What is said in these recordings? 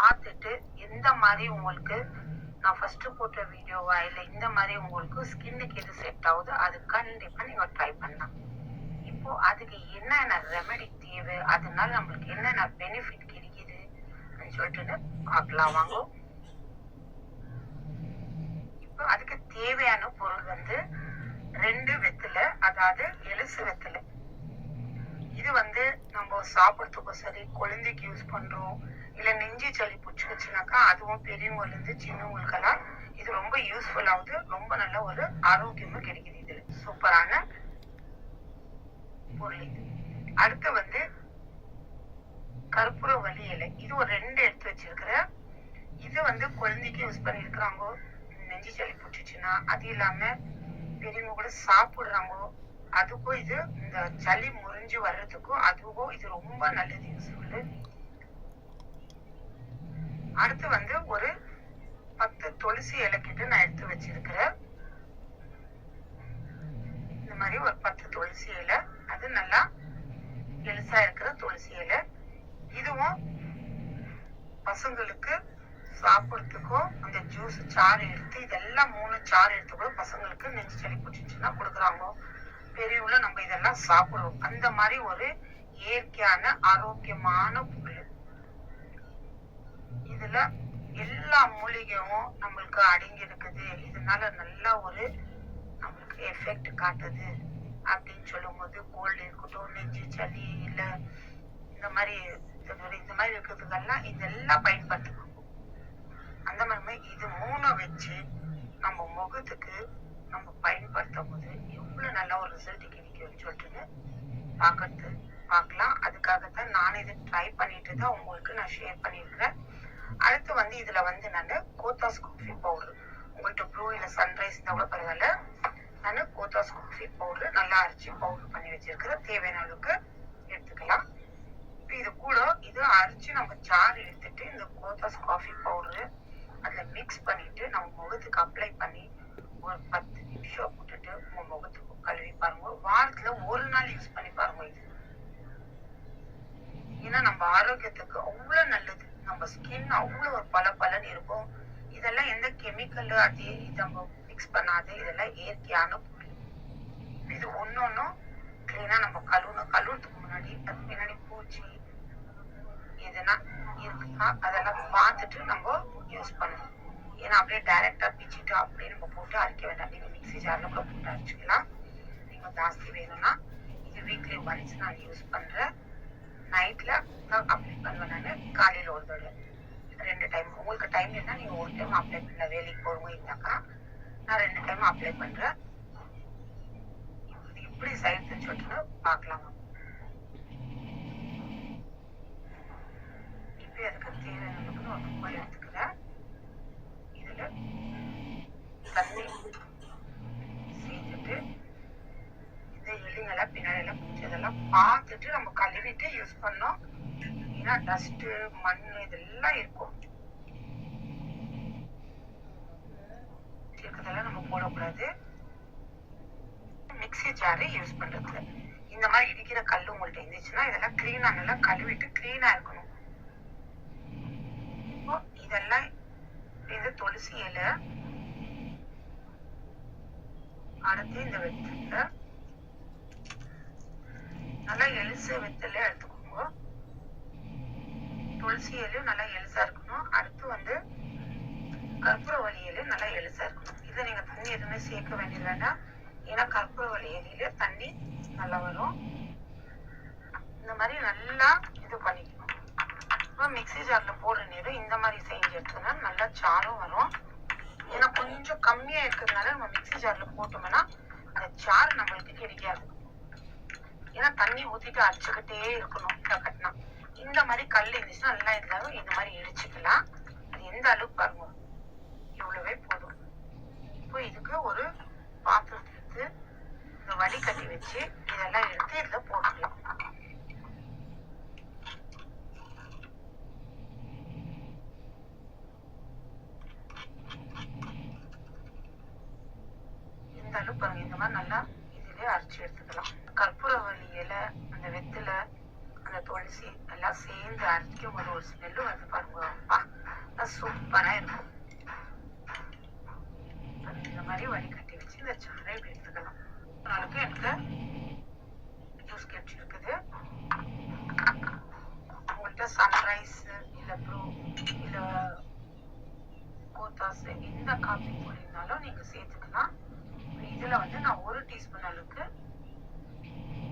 பார்த்துட்டு எந்த மாதிரி உங்களுக்கு நான் ஃபர்ஸ்ட் போட்ட வீடியோவா இல்லை இந்த மாதிரி உங்களுக்கு ஸ்கின்னுக்கு எது செட் ஆகுது அது கண்டிப்பாக நீங்கள் ட்ரை பண்ணலாம். இப்போ அதுக்கு என்னென்ன ரெமெடி தேவை, அதனால நம்மளுக்கு என்னென்ன பெனிஃபிட் கிடைக்குது சொல்லிட்டு பார்க்கலாம் வாங்க. இப்போ அதுக்கு தேவையான பொருள் 2 வெத்தலை, அதாவது எலுசு வெத்தலை. இது நம்ம சாப்பிட்றதுக்கும் சரி, குழந்தைக்கு யூஸ் பண்றோம், இல்ல நெஞ்சு சளி பிடிச்சிருச்சுனாக்கா அதுவும் பெரியவங்கல இருந்து சின்னவங்களுக்கெல்லாம் இது ரொம்ப யூஸ்ஃபுல் ஆகுது. ரொம்ப நல்ல ஒரு ஆரோக்கியமும் கிடைக்குது. இதுல சூப்பரான பொருள் இது. அடுத்து கற்பூரவள்ளி இலை. இது ஒரு 2 எடுத்து வச்சிருக்கிறேன். இது குழந்தைக்கு யூஸ் பண்ணிருக்கிறாங்க நெஞ்சு சளி பிடிச்சிச்சுன்னா. அது இல்லாம பெரியவங்க கூட சாப்பிடுறாங்க, அதுக்கும் இது இந்த சளி முறிஞ்சு வர்றதுக்கும் அதுவும் இது ரொம்ப நல்லது, யூஸ்ஃபுல்லு. அடுத்து ஒரு 10 துளசி இலை கிட்ட நான் எடுத்து வச்சிருக்கிறேன். இந்த மாதிரி ஒரு 10 துளசி இலை, அது நல்லா எலுசா இருக்கிற துளசி இலை. இதுவும் பசங்களுக்கு சாப்பிட்றதுக்கும் அந்த ஜூஸ் சாறு எடுத்து இதெல்லாம் 3 சாறு எடுத்து கூட பசங்களுக்கு நெஞ்சு சளி பிடிச்சிச்சுன்னா கொடுக்குறாங்க. பெரியவங்கள நம்ம இதெல்லாம் சாப்பிடுவோம். அந்த மாதிரி ஒரு இயற்கையான ஆரோக்கியமான பொருள். இதுல எல்லா மூலிகையும் நம்மளுக்கு அடங்கி இருக்குது. இதனால நல்ல ஒரு நம்மளுக்கு எஃபெக்ட் காட்டுது அப்படின்னு சொல்லும் போது, கோல்டு இருக்கட்டும், நெஞ்சு சளி இல்ல இந்த மாதிரி இருக்கிறதுக்கெல்லாம் இதெல்லாம் பயன்படுத்தணும். அந்த மாதிரி இது 3 வச்சு நம்ம முகத்துக்கு நம்ம பயன்படுத்தும் போது எவ்வளவு நல்ல ஒரு ரிசல்ட் கிடைக்கும்னு சொல்லிட்டு பார்க்கலாம். அதுக்காகத்தான் நான் இதை ட்ரை பண்ணிட்டு தான் உங்களுக்கு நான் ஷேர் பண்ணியிருக்கிறேன். அடுத்து இதுல நான் கோத்தாஸ் காஃபி பவுடர், உங்கள்கிட்ட ப்ளூ இல்ல சன்ரைஸ் இருந்தா கூட பரவாயில்ல, நான் கோத்தாஸ் காஃபி பவுடர் நல்லா அரைச்சி பவுடர் பண்ணி வச்சிருக்கிறேன். தேவையான அளவுக்கு எடுத்துக்கலாம். இப்போ இது கூட இது அரைச்சு நம்ம சாறு எடுத்துட்டு இந்த கோத்தாஸ் காஃபி பவுடர் அதுல மிக்ஸ் பண்ணிட்டு நம்ம முகத்துக்கு அப்ளை பண்ணி ஒரு 10 நிமிஷம் விட்டுட்டு உங்க முகத்துக்கு கழுவி பாருங்க. வாரத்துல 1 நாள் யூஸ் பண்ணி பாருங்க இது. ஏன்னா நம்ம ஆரோக்கியத்துக்கு அவ்வளவு நல்லது. நம்ம ஸ்கின் அவ்வளவு ஒரு பளபளன்னு இருக்கும். இதெல்லாம் எந்த கெமிக்கல் அது நம்ம மிக்ஸ் பண்ணாது. இதெல்லாம் இயற்கையான பொருள். இது ஒன்னொன்னும் கிளீனா நம்ம கழுவுறதுக்கு முன்னாடி அது பின்னாடி பூச்சி எதுனா இருக்குன்னா அதெல்லாம் பார்த்துட்டு நம்ம யூஸ் பண்ணணும். ஏன்னா அப்படியே டைரக்டா பிச்சுட்டு அப்படியே நம்ம போட்டு அரைக்க வேண்டாம். நீங்க மிக்ஸி ஜார்ல கூட போட்டு அரைச்சிக்கலாம். நீங்க ஜாஸ்தி வேணும்னா இது வீக்லி ஒன்ஸ் நான் யூஸ் பண்றேன். நைட்ல தான் அப்ளை பண்ணுவேன். நான் காலையில ஒரு தடவை 2 டைம். உங்களுக்கு டைம் இருந்தா நீங்க ஒரு டைம் அப்ளை பண்ணல. வேலைக்கு போறவங்க இருந்தாக்கா நான் 2 டைம் அப்ளை பண்றேன். இப்படி சைடு சொல்லிட்டு பார்க்கலாம். இப்ப அதுக்கு தேவையான ஒரு குப்பை எடுத்துக்கிறேன். இதுல தண்ணி சேர்த்துட்டு இந்த எலிங்கெல்லாம் பின்னாடி எல்லாம் பிடிச்சதெல்லாம் பார்த்துட்டு நம்ம கழுவிட்டு யூஸ் பண்ணோம். ஏன்னா டஸ்ட் மண் இதெல்லாம் இருக்கும், இருக்கிறதெல்லாம் நம்ம போடக்கூடாது. மிக்ஸி ஜாரு யூஸ் பண்றதுல இந்த மாதிரி இடிக்கிற கல் உங்கள்கிட்ட இருந்துச்சுன்னா இதெல்லாம் கிளீனா நல்லா கழுவிட்டு கிளீனா இருக்கணும். இப்போ இதெல்லாம் இந்த துளசி இலை, அடுத்து இந்த வெத்தலை நல்லா எலுசு வெத்தலை எடுத்துக்கோங்க. துளசி இலையும் நல்லா எலுசா இருக்கணும். அடுத்து கற்பூரவள்ளி இலையும் நல்லா எலுசா இருக்கணும். இதை நீங்க தண்ணி எதுவுமே சேர்க்க வேண்டியது வேண்டாம். ஏன்னா கற்பூரவள்ளி இலையில தண்ணி நல்லா வரும். இந்த மாதிரி நல்லா இது பண்ணிக்கணும். இப்போ மிக்ஸி ஜார்ல போடுற நேரம் இந்த மாதிரி செஞ்சு எடுத்தோம்னா நல்லா சாரும் வரும். ஏன்னா கொஞ்சம் கம்மியா இருக்கிறதுனால நம்ம மிக்ஸி ஜார்ல போட்டோம்னா அந்த சாறு நம்மளுக்கு கிடைக்காது. ஏன்னா தண்ணி ஊத்திட்டு அரைச்சுக்கிட்டே இருக்கணும் கட்டினா. இந்த மாதிரி கல் இருந்துச்சுன்னா நல்லா இருந்தாலும் இந்த மாதிரி இடிச்சுக்கலாம். அது எந்த அளவுக்கு பாருங்க, இவ்வளவே போதும். இப்போ இதுக்கு ஒரு பாத்திரத்தை எடுத்து இந்த வடிகட்டி வச்சு இதெல்லாம் எடுத்து இதுல போட்டுக்கலாம். இந்த அளவுக்கு பாருங்க, இந்த மாதிரி நல்லா இதுலயே அரைச்சு எடுத்துக்கலாம். கற்பூரவள்ளி இலை, அந்த வெத்தலை, அந்த துளசி எல்லாம் சேர்ந்து அரைக்கும் போது ஒரு ஸ்மெல்லு வந்து பாருங்க. சூப்பரா இருக்கும். இந்த மாதிரி வடிகட்டி வச்சு இந்த சாறை இப்படி எடுத்துக்கலாம். நாளுக்கு எனக்கு ஜூஸ் கிடைச்சிருக்குது. உங்கள்கிட்ட சன்ரைஸ் இல்ல ப்ரூ இல்ல கோத்தாஸ் எந்த காஃபி போடுறீங்கனாலும் நீங்க சேர்த்துக்கலாம். இதுல வந்து நான் 1 டீஸ்பூன் அளவுக்கு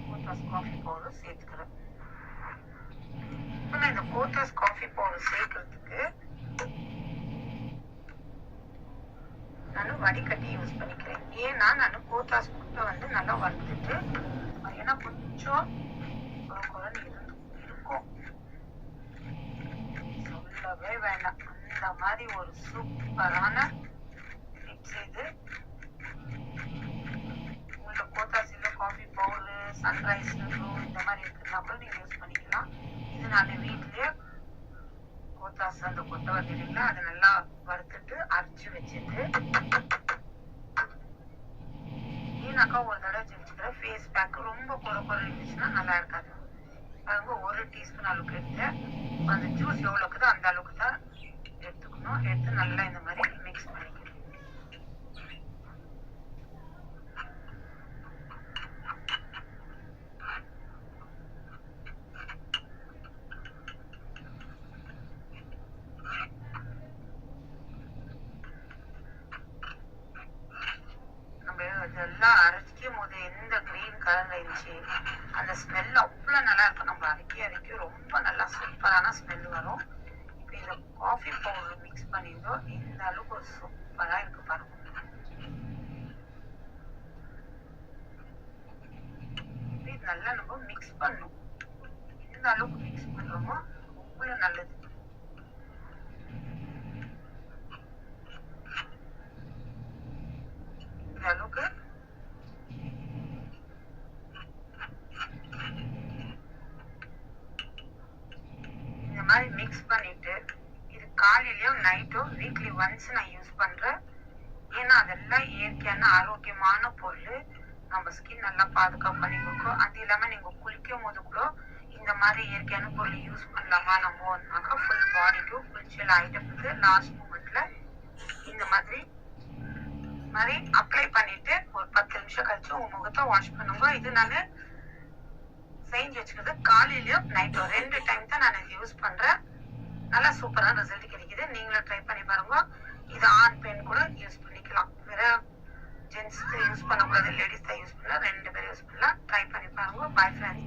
கோத்தாஸ் காஃபி பவுடர் சேர்த்துக்கிறேன். இப்போ நான் இந்த கோத்தாஸ் காஃபி பவுடர் சேர்க்கறதுக்கு நான் வடிகட்டி யூஸ் பண்ணிக்கிறேன். ஏன்னா நான் கோத்தாஸ் முட்டை வந்து நல்லா வறுத்துட்டு ஏன்னா கொஞ்சம் குறைன்னு இருக்கும், சொல்லவே வேண்டாம். அந்த மாதிரி ஒரு சூப்பரான டிப்ஸ் இது. உங்கள்கிட்ட கோத்தாஸ் இல்லை காஃபி பவுடர் சன்ரைஸ் இந்த மாதிரி இருக்குன்னா கூட நீங்க யூஸ் பண்ணிக்கலாம். இது நான் வீட்லயே கோத்தாஸ் அந்த கொட்டை வருது இல்லைங்களா, அதை நல்லா வறுத்துட்டு அரைச்சு வச்சுட்டு ஏன்னாக்கா ஒரு தடவை செஞ்சுக்கிறேன். ஃபேஸ் பேக் ரொம்ப குறை இருந்துச்சுன்னா நல்லா இருக்காது. பாருங்க 1 டீஸ்பூன் அளவுக்கு எடுத்து அந்த ஜூஸ் எவ்வளோ இருக்குதோ அந்த அளவுக்கு தான் எடுத்துக்கணும். எடுத்து நல்லா இந்த மாதிரி மிக்ஸ் பண்ணிக்கணும். இதெல்லாம் அரைக்கும் போது எந்த கிரீன் கலர்ல இருந்துச்சு அந்த ஸ்மெல் அவ்வளவு நல்லா இருக்கும். நம்ம அரைக்க ரொம்ப நல்லா சூப்பரான ஸ்மெல் வரும். இப்போ இந்த காஃபி பவுடர் மிக்ஸ் பண்ணியிருந்தோம். இந்த அளவுக்கு ஒரு சூப்பரா இருக்கு பாருங்க. இது நல்லா நம்ம மிக்ஸ் பண்ணணும். எந்த அளவுக்கு மிக்ஸ் பண்றோமோ அவ்வளவு நல்லது. இந்த அளவுக்கு இந்த மாதிரி மிக்ஸ் பண்ணிட்டு இது காலையிலயோ நைட்டோ வீக்லி ஒன்ஸ் நான் யூஸ் பண்றேன். ஏன்னா அதெல்லாம் இயற்கையான ஆரோக்கியமான பொருள். நம்ம ஸ்கின் நல்லா பாதுகாப்பு பண்ணி கொடுக்கும். அது இல்லாம நீங்க குளிக்கும் போது கூட இந்த மாதிரி இயற்கையான பொருள் யூஸ் பண்ணலாமா நம்மனாக்கா ஃபுல் பாடிக்கும் ஃபுல் ஐட்டத்துக்கு லாஸ்ட் மூமெண்ட்ல இந்த மாதிரி அப்ளை பண்ணிட்டு ஒரு 10 நிமிஷம் கழிச்சு உங்க முகத்தை வாஷ் பண்ணுங்க. இது நான் செஞ்சு வச்சுக்கிறது காலையிலயும் நைட்டோ 2 டைம் தான் நான் இது யூஸ் பண்றேன். நல்லா சூப்பரான ரிசல்ட் கிடைக்குது. நீங்களும் ட்ரை பண்ணி பாருங்க. இது ஆண் பெண் கூட யூஸ் பண்ணிக்கலாம். வேற ஜென்ஸ் யூஸ் பண்ணக்கூடாது, லேடிஸ் தான் யூஸ் பண்ணலாம். 2 பேரும் யூஸ் பண்ணலாம். ட்ரை பண்ணி பாருங்க. Bye friends.